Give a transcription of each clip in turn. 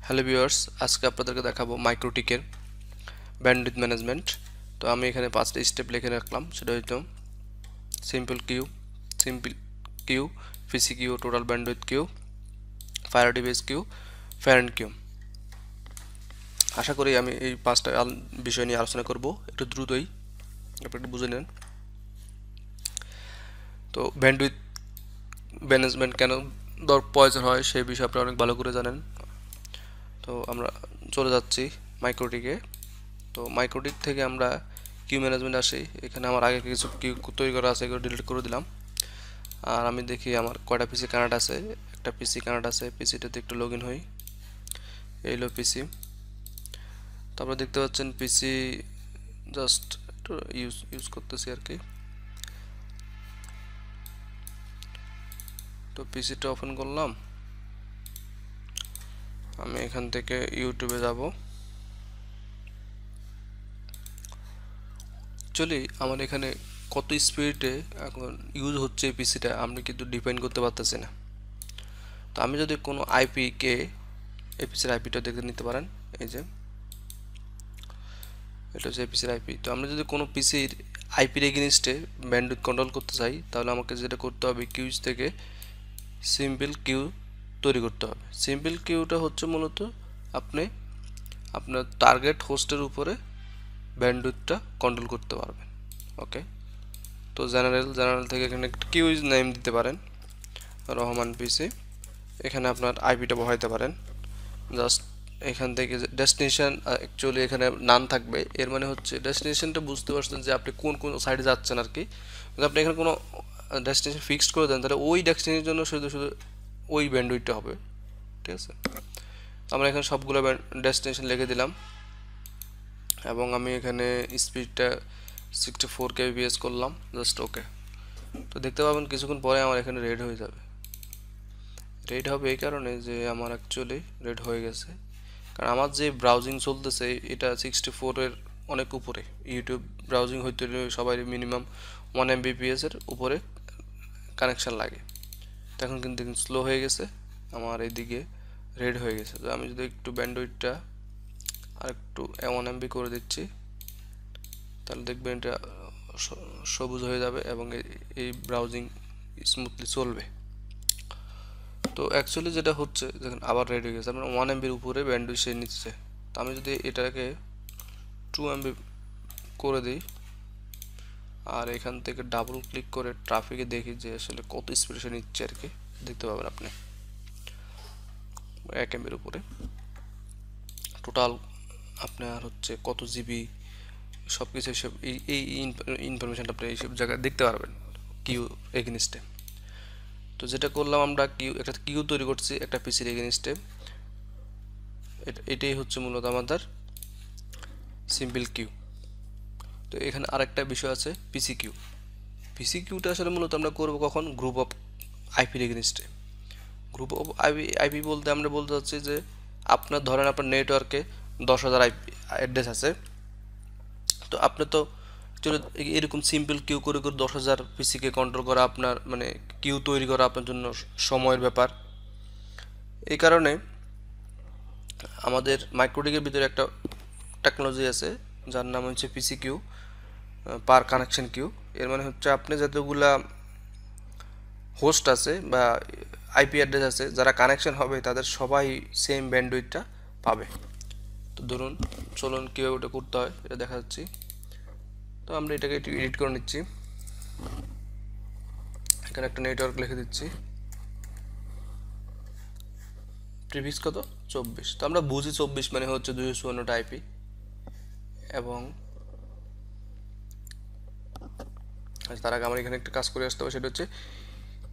Hello viewers, আজকে আপনাদেরকে দেখাবো মাইক্রোটিকের ব্যান্ডউইথ ম্যানেজমেন্ট। তো আমি এখানে 5টা স্টেপ লিখে রাখলাম। সেটা হয়তো simple queue, PC queue, total bandwidth queue, fire device queue, parent queue. আশা করি আমি এই 5টা বিষয় নিয়ে আলোচনা করব একটু দ্রুতই, আপনি একটু বুঝে নেন। তো ব্যান্ডউইথ ম্যানেজমেন্ট কেন প্রয়োজন হয় সেই বিষয়ে আপনি অনেক ভালো করে জানেন। তো আমরা চলে যাচ্ছি মাইক্রোটিকে। তো মাইক্রোটিক থেকে আমরা কিউ ম্যানেজমেন্ট আসি। এখানে আমার আগে কিছু কিউ তৈরি করা আছে, এগুলো ডিলিট করে দিলাম। আর আমি দেখি আমার কয়টা পিসি কানেক্ট আছে। একটা পিসি কানেক্ট আছে, পিসিটাতে একটু লগ ইন হই। এই হলো পিসি। তারপরে দেখতে পাচ্ছেন পিসি জাস্ট একটু ইউজ করতেছি আর কি। তো পিসিটা ওপেন করলাম। আমি এখান থেকে ইউটিউবে যাব। চলি আমার এখানে কত স্পিডে এখন ইউজ হচ্ছে এই পিসিটা আমি কিন্তু ডিফাইন করতে পারতেছি না। তো আমি যদি কোনো আইপিকে এই পিসির আইপিটা দেখে নিতে পারেন, এই যে এটা হচ্ছে পিসির আইপি। তো আমরা যদি কোনো পিসির আইপির এগেইনস্টে ব্যান্ডউইথ কন্ট্রোল করতে চাই, তাহলে আমাকে যেটা করতে হবে কিউজ থেকে সিম্পল কিউ তৈরি করতে হবে। সিম্পল কিউটা হচ্ছে মূলত আপনি আপনার টার্গেট হোস্টের উপরে ব্যান্ডউইথটা কন্ট্রোল করতে পারবেন। ওকে, তো জেনারেল থেকে এখানে একটা কিউজ নেম দিতে পারেন, রহমান পিসি। এখানে আপনার আইপিটা বসাইতে পারেন। জাস্ট এখান থেকে ডেস্টিনেশন অ্যাকচুয়ালি এখানে নাম থাকবে, এর মানে হচ্ছে ডেস্টিনেশনটা বুঝতে পারছেন যে আপনি কোন কোন সাইডে যাচ্ছেন আর কি। যদি আপনি এখানে কোনো ডেস্টিনেশন ফিক্সড করে দেন, তাহলে ওই ডেস্টিনেশনের জন্য শুধু শুধু ওই ব্যান্ডউইথটা হবে। ঠিক আছে, আমরা এখানে সবগুলো ডেস্টিনেশন লিখে দিলাম এবং আমি এখানে স্পিডটা 64 kbps করলাম। Just okay. তো দেখতে পাবেন কিছুক্ষণ পরে আমার এখানে রেড হয়ে যাবে। রেড হবে এই কারণে যে আমার অ্যাকচুয়ালি রেড হয়ে গেছে, কারণ আমার যে ব্রাউজিং চলতেছে এটা 64-এর অনেক উপরে। ইউটিউব ব্রাউজিং হইতে সবাই মিনিমাম 1 Mbps এর উপরে কানেকশান লাগে। তো এখন কিন্তু স্লো হয়ে গেছে, আমার এইদিকে রেড হয়ে গেছে। তো আমি যদি একটু ব্যান্ডউইথটা আর একটু 1 MB করে দিচ্ছি, তাহলে দেখবেন এটা সবুজ হয়ে যাবে এবং এই ব্রাউজিং স্মুথলি চলবে। তো অ্যাকচুয়ালি যেটা হচ্ছে দেখুন আবার রেড হয়ে গেছে, আপনার 1 MBর উপরে ব্যান্ডউইথ সে নিচ্ছে। তো আমি যদি এটাকে 2 MB করে দিই আর এখান থেকে ডাবল ক্লিক করে ট্রাফিকে দেখি যে আসলে কত স্পিড সে নিচ্ছে আর কি, দেখতে পাবেন আপনি 1 MBর উপরে টোটাল আপনার হচ্ছে কত জিবি সব কিছু সব এই ইনফরমেশনটা আপনি এইসব জায়গায় দেখতে পারবেন কিউ এগেইনস্টে। তো যেটা করলাম আমরা একটা কিউ তৈরি করছি একটা পিসির এগেইনস্টে। এটাই হচ্ছে মূলত আমাদের সিম্পল কিউ। তো এখানে আরেকটা বিষয় আছে পিসি কিউ। পিসি কিউটা আসলে মূলত আমরা করবো কখন, গ্রুপ অফ আইপি এগেইনস্টে। গ্রুপ অফ আইপি বলতে আমরা বলতে চাচ্ছি যে আপনার ধরেন আপনার নেটওয়ার্কে 10,000 আইপি অ্যাড্রেস আছে। তো আপনি তো চলো এরকম সিম্পল কিউ করে করে 10,000 পিসিকে কন্ট্রোল করা আপনার মানে কিউ তৈরি করা আপনার জন্য সময়ের ব্যাপার। এই কারণে আমাদের মাইক্রোটিকের ভিতরে একটা টেকনোলজি আছে যার নাম হচ্ছে পিসি কিউ পার কানেকশন কিউ। এর মানে হচ্ছে আপনি যতগুলা হোস্ট আছে বা আইপি অ্যাড্রেস আছে যারা কানেকশন হবে তাদের সবাই সেম ব্যান্ডউইথটা পাবে। তো ধরুন চলুন কীভাবে ওটা করতে হয় এটা দেখা যাচ্ছি। তো আমরা এটাকে একটু এডিট করে নিচ্ছি। এখানে একটা নেটওয়ার্ক লিখে দিচ্ছি, প্রিভিয়াস কত 24। তো আমরা বুঝি 24 মানে হচ্ছে 254টা আইপি এবং তার আগে আমার এখানে একটা কাজ করে আসতে হবে, সেটা হচ্ছে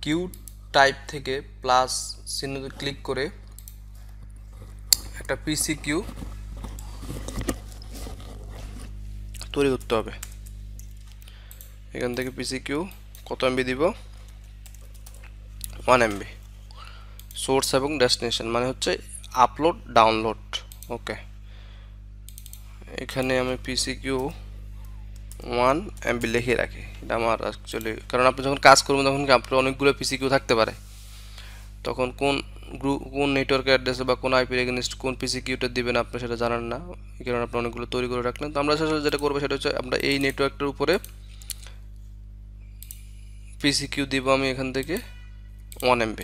কিউ টাইপ থেকে প্লাস চিহ্নতে ক্লিক করে একটা পিসি কিউ তৈরি করতে হবে। এখান থেকে পিসি কিউ কত এমবি দিব, 1 MB। সোর্স এবং ডেস্টিনেশন মানে হচ্ছে আপলোড ডাউনলোড। ওকে, এখানে আমি পিসি কিউ 1 MB লিখে রাখি। এটা আমার অ্যাকচুয়ালি কারণ আপনি যখন কাজ করবেন তখন কি আপনার অনেকগুলো পিসি কিউ থাকতে পারে, তখন কোন কোন নেটওয়ার্কের অ্যাড্রেসে বা কোন আইপির এগেনস্ট কোন পিসি কিউটা দিবেন আপনি সেটা জানেন না, এই কারণে আপনি অনেকগুলো তৈরি করে রাখলেন। তো আমরা আসলে যেটা করবো সেটা হচ্ছে আমরা এই নেটওয়ার্কটার উপরে পিসি কিউ দিব আমি এখান থেকে 1 MB।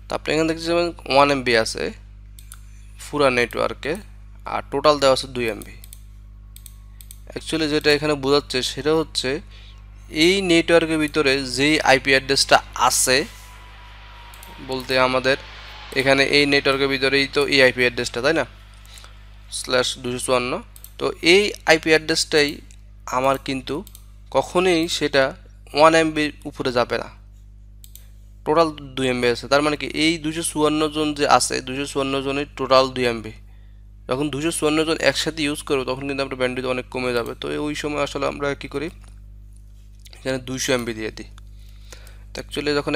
তো আপনি এখান থেকে যেমন 1 MB আছে পুরা নেটওয়ার্কে, আর টোটাল দেওয়া আছে 2 MB। অ্যাকচুয়ালি যেটা এখানে বোঝাচ্ছে সেটা হচ্ছে এই নেটওয়ার্কের ভিতরে যেই আইপি অ্যাড্রেসটা আছে, বলতে আমাদের এখানে এই নেটওয়ার্কের ভিতরেই তো এই আইপি অ্যাড্রেসটা, তাই না, /254। তো এই আইপি অ্যাড্রেসটাই আমার কিন্তু কখনোই সেটা 1 MBর উপরে যাবে না, টোটাল 2 MB আছে। তার মানে কি এই 254 জন যে আছে 254 জনের টোটাল 2 MB। যখন 254 জন একসাথে ইউজ করবো তখন কিন্তু আমরা ব্যান্ডউইথ অনেক কমে যাবে। তো ওই সময় আসলে আমরা কি করি, এখানে 200 MB দিয়ে দিই। তো অ্যাকচুয়ালি যখন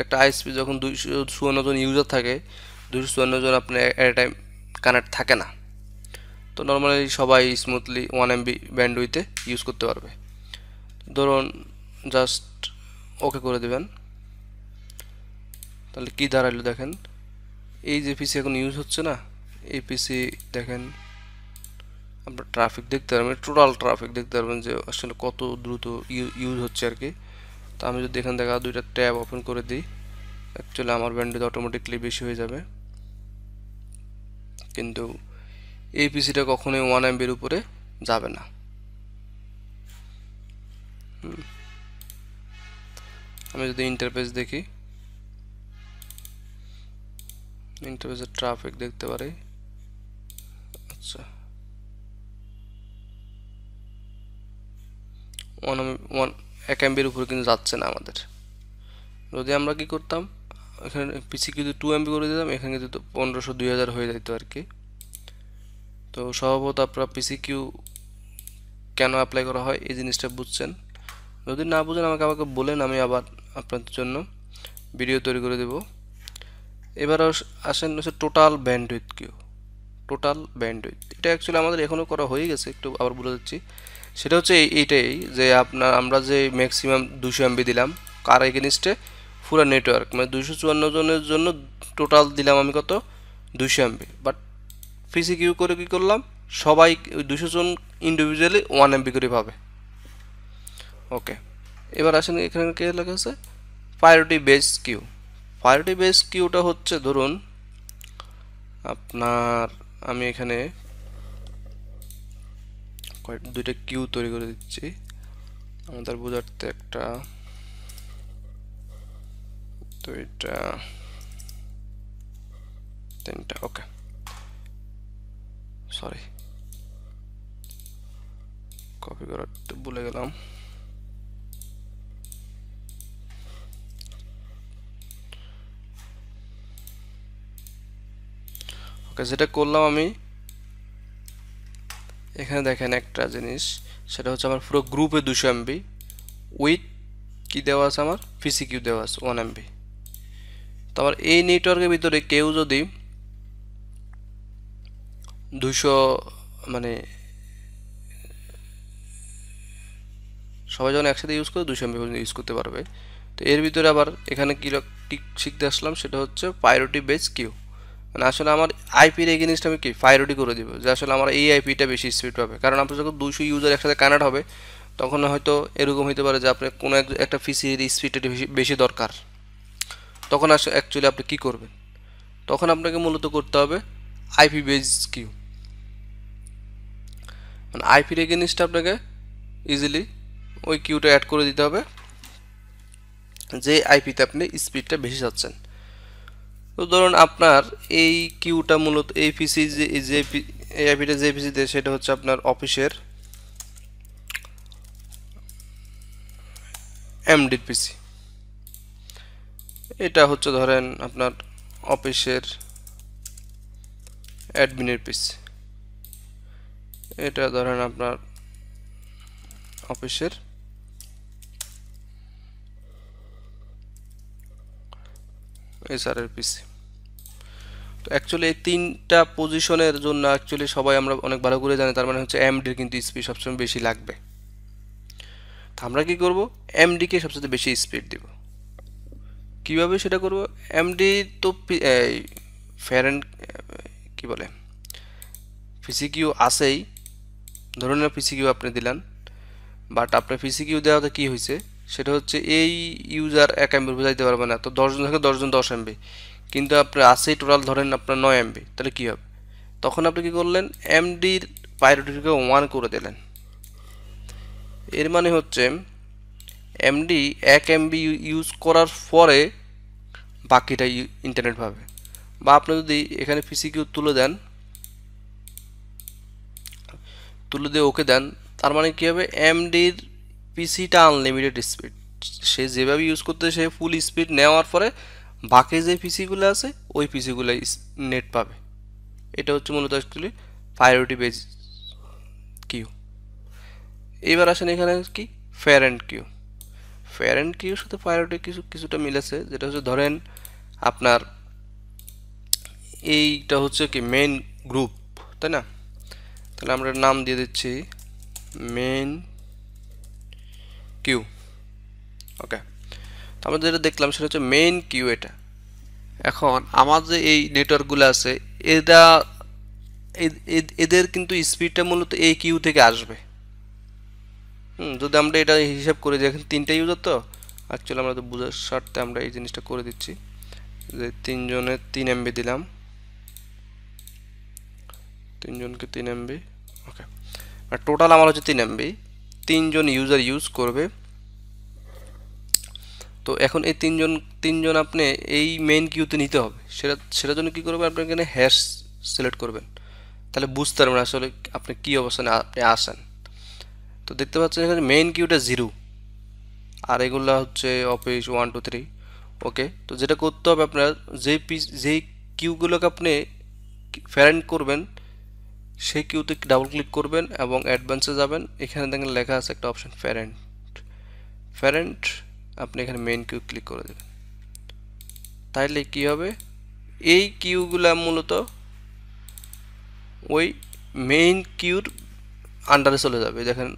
একটা আইএসপি যখন 254 জন ইউজার থাকে, 254 জন আপনার এট এ টাইম কানেক্ট থাকে না, তো নর্মালি সবাই স্মুথলি 1 MB ব্যান্ডউইথে ইউজ করতে পারবে। ধরুন জাস্ট ওকে করে দেবেন, তাহলে কি দাঁড়াইলো দেখেন, এই যে পিসি এখন ইউজ হচ্ছে না, এই পিসি দেখেন আপনার ট্রাফিক দেখতে পারবেন, টোটাল ট্রাফিক দেখতে পারবেন যে আসলে কত দ্রুত ইউজ হচ্ছে আর কি। তো আমি যদি এখান থেকে দুইটা ট্যাব ওপেন করে দিই, অ্যাকচুয়ালি আমার ব্যান্ডউইথ অটোমেটিকলি বেশি হয়ে যাবে, কিন্তু এই পিসিটা কখনোই 1 MBর উপরে যাবে না। আমি যদি ইন্টারফেস দেখি, ইন্টারফেসের ট্রাফিক দেখতে পারি, আচ্ছা 1 MBর উপরে কিন্তু যাচ্ছে না আমাদের। যদি আমরা কি করতাম, এখানে পিসি কিন্তু 2 MB করে দিতাম, এখানে কিন্তু 1500 2000 হয়ে যেত আর কি। তো স্বভাবত আপনারা পিসি কিউ কেন অ্যাপ্লাই করা হয় এই জিনিসটা বুঝছেন, যদি না বুঝেন আমাকে বলেন, আমি আবার আপনাদের জন্য ভিডিও তৈরি করে দেব। এবার আসেন হচ্ছে টোটাল ব্যান্ডউইথ কিউ। টোটাল ব্যান্ডউইথ এটা অ্যাকচুয়ালি আমাদের এখনও করা হয়ে গেছে, একটু আবার বলে দিচ্ছি। সেটা হচ্ছে এইটাই যে আমরা যে ম্যাক্সিমাম 200 MB দিলাম কার এগেনিস্টে, পুরো নেটওয়ার্ক মানে 254 জনের জন্য টোটাল দিলাম আমি কত, 200 MB। বাট পিসি কিউ করে কি করলাম, সবাই 200 জন ইন্ডিভিজুয়ালি 1 MB করে পাবে। ওকে, এবার আসেন এখানে কে লেখা আছে priority base queue. Priority base কিউটা হচ্ছে ধরুন আপনার, আমি এখানে দুইটা কিউ তৈরি করে দিচ্ছি আমাদের বোঝাতে, একটা দুইটা তিনটা, ওকে সরি কপি করতে ভুলে গেলাম। ওকে, যেটা করলাম আমি এখানে দেখেন একটা জিনিস, সেটা হচ্ছে আমার পুরো গ্রুপে 200 MB উইথ কি দেওয়া আছে, আমার পিসি কিউ দেওয়া আছে 1 MB। তো আমার এই নেটওয়ার্কের ভিতরে কেউ যদি 200 মানে সবাই যখন একসাথে ইউজ করে 200 MB পর্যন্ত ইউজ করতে পারবে। তো এর ভিতরে আবার এখানে কি শিখতে আসলাম, সেটা হচ্ছে প্রায়োরিটি বেস কিউ। মানে আসলে আমার আইপির এই জিনিসটা আমি কি প্রায়োরিটি করে দিব, যে আসলে আমার এই আইপিটা বেশি স্পিড পাবে। কারণ আপনার যখন 200 ইউজার একসাথে কানেক্ট হবে তখন হয়তো এরকম হতে পারে যে আপনার কোনো একটা পিসির স্পিডটা বেশি দরকার, তখন অ্যাকচুয়ালি আপনি কি করবেন, তখন আপনাকে মূলত করতে হবে আইপি বেস কিউ। মানে আইপির এই জিনিসটা আপনাকে ইজিলি ওই কিউটা অ্যাড করে দিতে হবে যে আইপিতে আপনি স্পিডটা বেশি যাচ্ছেন। তো ধরুন আপনার এই কিউটা মূলত এই পিসি যে এই আইপিটা যে পিসিতে, সেটা হচ্ছে আপনার অফিসের এমডির পিসি, এটা হচ্ছে ধরেন আপনার অফিসের অ্যাডমিনের পিসি, এটা ধরেন আপনার অফিসের এসআর এর পিসি। তো অ্যাকচুয়ালি এই তিনটা পজিশনের জন্য অ্যাকচুয়ালি সবাই আমরা অনেক ভালো করে জানি, তার মানে হচ্ছে এমডির কিন্তু স্পিড সবসময় বেশি লাগবে। তো আমরা কি করব, এমডিকে সবচেয়ে বেশি স্পিড দিব। কিভাবে সেটা করব? এমডি তো ফ্যারেন্ট কি বলে পিসিকিউ আছেই, ধরুন না পিসিকিউ আপনি দিলেন, বাট আপনার পিসিকিউ দেওয়াতে কি হয়েছে সেটা হচ্ছে এই ইউজার 1 MB বুঝাইতে পারবে না, তো 10 জন থাকে 10 জন 10 MB, কিন্তু আপনার আছেই টোটাল ধরেন আপনার 9 MB, তাহলে কি হবে? তখন আপনি কি করলেন, এমডির প্রায়োরিটিকে 1 করে দিলেন। এর মানে হচ্ছে এমডি 1 MB ইউজ করার পরে বাকিটা ইন্টারনেট পাবে। বা আপনি যদি এখানে পিসিকিউ তুলে দেন, তুলে দিয়ে ওকে দেন, তার মানে কি হবে, এমডির পিসিটা আনলিমিটেড স্পিড, সে যেভাবে ইউজ করতে সে ফুল স্পিড নেওয়ার পরে বাকি যে পিসিগুলো আছে ওই পিসিগুলো নেট পাবে। এটা হচ্ছে মূলত অ্যাকচুয়ালি প্রায়োরিটি বেস কিউ। এবার আসেন এখানে কি প্যারেন্ট কিউ। প্যারেন্ট কিউর সাথে প্রায়োরিটি কিছুটা মিলেছে, যেটা হচ্ছে ধরেন আপনার এইটা হচ্ছে কি মেইন গ্রুপ, তাই না? তাহলে আমরা নাম দিয়ে দিচ্ছি মেইন কিউ। ওকে, আমরা যেটা দেখলাম সেটা হচ্ছে মেইন কিউ এটা। এখন আমার যে এই নেটওয়ার্কগুলো আছে এরা এদের কিন্তু স্পিডটা মূলত এই কিউ থেকে আসবে। যদি আমরা এটা হিসাব করে দিই, এখন 3টা ইউজার তো অ্যাকচুয়ালি আমরা তো বোঝার স্বার্থে আমরা এই জিনিসটা করে দিচ্ছি যে 3 জনের 3 MB দিলাম, 3 জনকে 3 MB। ওকে, আর টোটাল আমার হচ্ছে 3 MB, 3 জন ইউজার ইউজ করবে। তো এখন এই তিনজন আপনি এই মেইন কিউতে নিতে হবে, সেটার জন্য কি করবেন, আপনি এখানে হ্যাশ সিলেক্ট করবেন, তাহলে বুঝতে পারবেন আসলে আপনি কি অবস্থানে আপনি আসেন। তো দেখতে পাচ্ছেন এখানে মেইন কিউটা 0, আর এগুলো হচ্ছে অফিস 1 2 3। ওকে, তো যেটা করতে হবে আপনার যেই কিউগুলোকে আপনি প্যারেন্ট করবেন সেই কিউতে ডাবল ক্লিক করবেন এবং অ্যাডভান্সে যাবেন, এখানে দেখেন লেখা আছে একটা অপশন প্যারেন্ট, আপনি এখানে মেইন কিউ ক্লিক করে দেবেন। তাইলে কি হবে, এই কিউগুলা মূলত ওই মেইন কিউর আন্ডারে চলে যাবে। দেখেন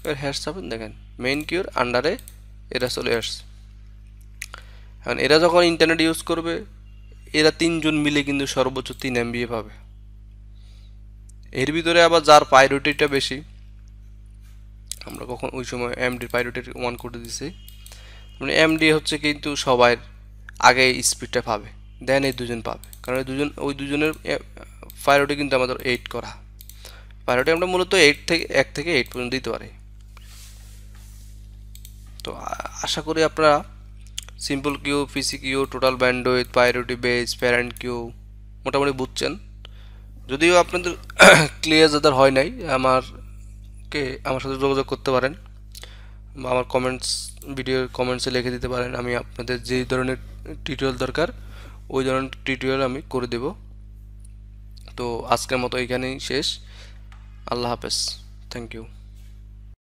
এর হ্যাশ যাবেন, দেখেন মেইন কিউর আন্ডারে এরা চলে আসছে। এখন এরা যখন ইন্টারনেট ইউজ করবে, এরা 3 জন মিলে কিন্তু সর্বোচ্চ 3 MB পাবে। এর ভিতরে আবার যার প্রায়োরিটিটা বেশি, আমরা কখন ওই সময় এমডির প্রায়োরিটি 1 করে দিছি, মানে এমডি হচ্ছে কিন্তু সবার আগে স্পিডটা পাবে, দেন এই দুজন পাবে, কারণ ওই দুজনের প্রায়োরিটি কিন্তু আমাদের 8 করা। প্রায়োরিটি আমরা মূলত 1 থেকে 8 পর্যন্ত দিতে পারি। তো আশা করি আপনারা simple queue, PC queue, total bandwidth, priority base, parent queue মোটামুটি বুঝছেন। যদিও আপনাদের ক্লিয়ার যাদের হয় নাই, আমার সাথে যোগাযোগ করতে পারেন বা আমার ভিডিওর কমেন্টসে লিখে দিতে পারেন, আমি আপনাদের যেই ধরনের টিউটোরিয়াল দরকার ওই ধরনের টিউটোরিয়াল আমি করে দেব। তো আজকের মতো এখানেই শেষ। আল্লাহ হাফেজ, থ্যাংক ইউ।